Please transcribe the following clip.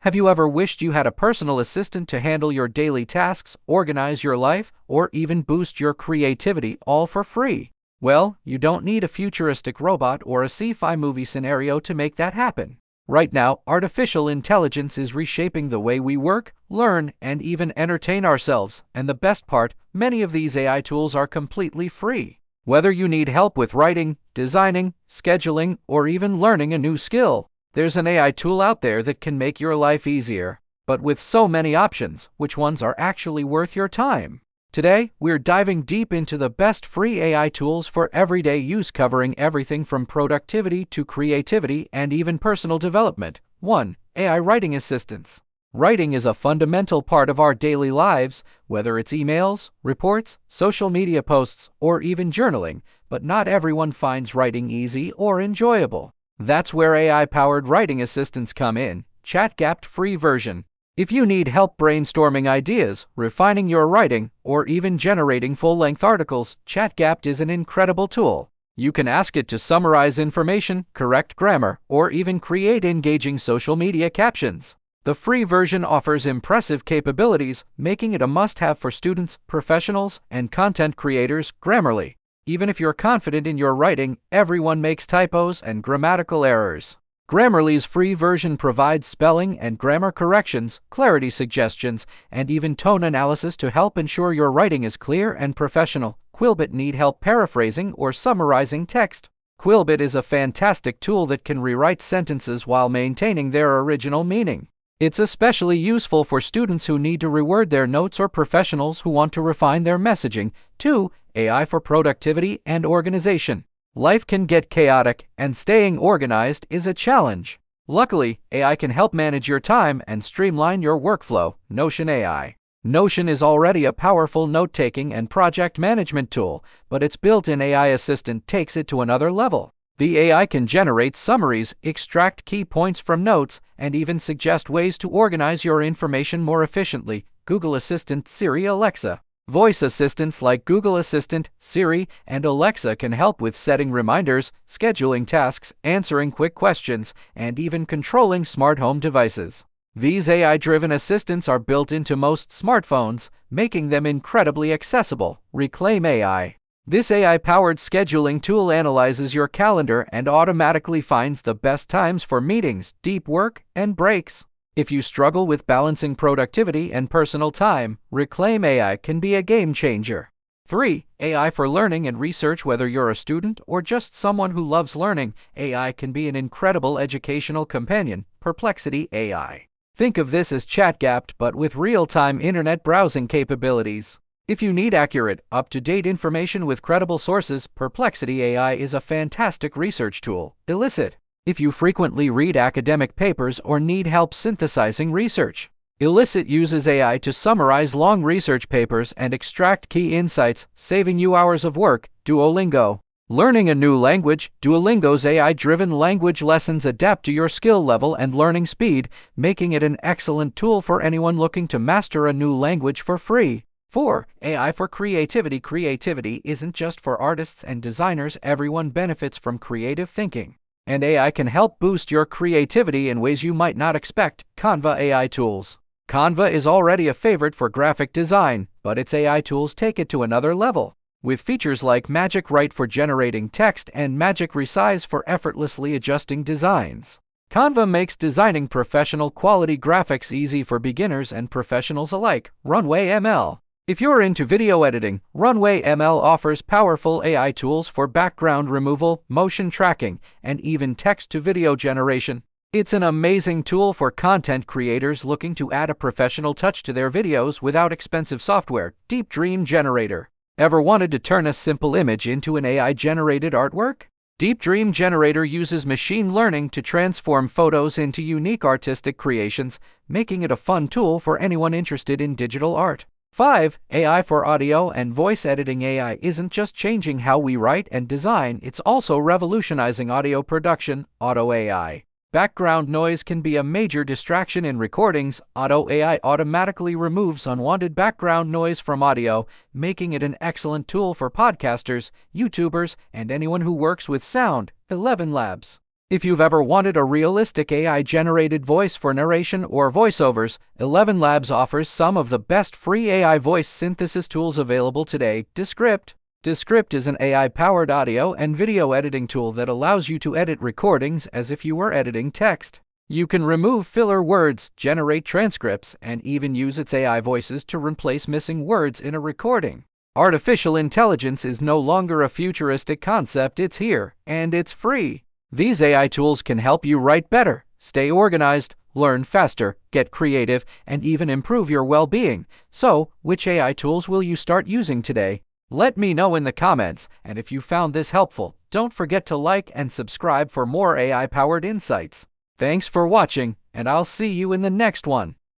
Have you ever wished you had a personal assistant to handle your daily tasks, organize your life, or even boost your creativity all for free? Well, you don't need a futuristic robot or a sci-fi movie scenario to make that happen. Right now, artificial intelligence is reshaping the way we work, learn, and even entertain ourselves, and the best part, many of these AI tools are completely free. Whether you need help with writing, designing, scheduling, or even learning a new skill, there's an AI tool out there that can make your life easier. But with so many options, which ones are actually worth your time? Today, we're diving deep into the best free AI tools for everyday use, covering everything from productivity to creativity and even personal development. 1. AI Writing Assistants. Writing is a fundamental part of our daily lives, whether it's emails, reports, social media posts, or even journaling, but not everyone finds writing easy or enjoyable. That's where AI-powered writing assistants come in. ChatGPT free version. If you need help brainstorming ideas, refining your writing, or even generating full-length articles, ChatGPT is an incredible tool. You can ask it to summarize information, correct grammar, or even create engaging social media captions. The free version offers impressive capabilities, making it a must-have for students, professionals, and content creators. Grammarly. Even if you're confident in your writing, everyone makes typos and grammatical errors. Grammarly's free version provides spelling and grammar corrections, clarity suggestions, and even tone analysis to help ensure your writing is clear and professional. Quillbit. Need help paraphrasing or summarizing text? Quillbit is a fantastic tool that can rewrite sentences while maintaining their original meaning. It's especially useful for students who need to reword their notes or professionals who want to refine their messaging. 2. AI for productivity and organization. Life can get chaotic, and staying organized is a challenge. Luckily, AI can help manage your time and streamline your workflow. Notion AI. Notion is already a powerful note-taking and project management tool, but its built-in AI assistant takes it to another level. The AI can generate summaries, extract key points from notes, and even suggest ways to organize your information more efficiently. Google Assistant, Siri, Alexa. Voice assistants like Google Assistant, Siri, and Alexa can help with setting reminders, scheduling tasks, answering quick questions, and even controlling smart home devices. These AI-driven assistants are built into most smartphones, making them incredibly accessible. Reclaim AI. This AI-powered scheduling tool analyzes your calendar and automatically finds the best times for meetings, deep work, and breaks. If you struggle with balancing productivity and personal time, Reclaim AI can be a game changer. 3. AI for learning and research. Whether you're a student or just someone who loves learning, AI can be an incredible educational companion. Perplexity AI. Think of this as ChatGPT but with real-time internet browsing capabilities. If you need accurate, up-to-date information with credible sources, Perplexity AI is a fantastic research tool. Elicit. If you frequently read academic papers or need help synthesizing research, Elicit uses AI to summarize long research papers and extract key insights, saving you hours of work. Duolingo. Learning a new language, Duolingo's AI-driven language lessons adapt to your skill level and learning speed, making it an excellent tool for anyone looking to master a new language for free. 4. AI for creativity. Creativity isn't just for artists and designers. Everyone benefits from creative thinking, and AI can help boost your creativity in ways you might not expect. Canva AI tools. Canva is already a favorite for graphic design, but its AI tools take it to another level. With features like Magic Write for generating text and Magic Resize for effortlessly adjusting designs, Canva makes designing professional quality graphics easy for beginners and professionals alike. Runway ML. If you're into video editing, Runway ML offers powerful AI tools for background removal, motion tracking, and even text-to-video generation. It's an amazing tool for content creators looking to add a professional touch to their videos without expensive software. Deep Dream Generator. Ever wanted to turn a simple image into an AI-generated artwork? Deep Dream Generator uses machine learning to transform photos into unique artistic creations, making it a fun tool for anyone interested in digital art. 5. AI for audio and voice editing. AI isn't just changing how we write and design, it's also revolutionizing audio production. Auto AI. Background noise can be a major distraction in recordings. Auto AI automatically removes unwanted background noise from audio, making it an excellent tool for podcasters, YouTubers, and anyone who works with sound. 11 Labs. If you've ever wanted a realistic AI-generated voice for narration or voiceovers, 11 Labs offers some of the best free AI voice synthesis tools available today. Descript is an AI-powered audio and video editing tool that allows you to edit recordings as if you were editing text. You can remove filler words, generate transcripts, and even use its AI voices to replace missing words in a recording. Artificial intelligence is no longer a futuristic concept, it's here, and it's free. These AI tools can help you write better, stay organized, learn faster, get creative, and even improve your well-being. So, which AI tools will you start using today? Let me know in the comments, and if you found this helpful, don't forget to like and subscribe for more AI-powered insights. Thanks for watching, and I'll see you in the next one.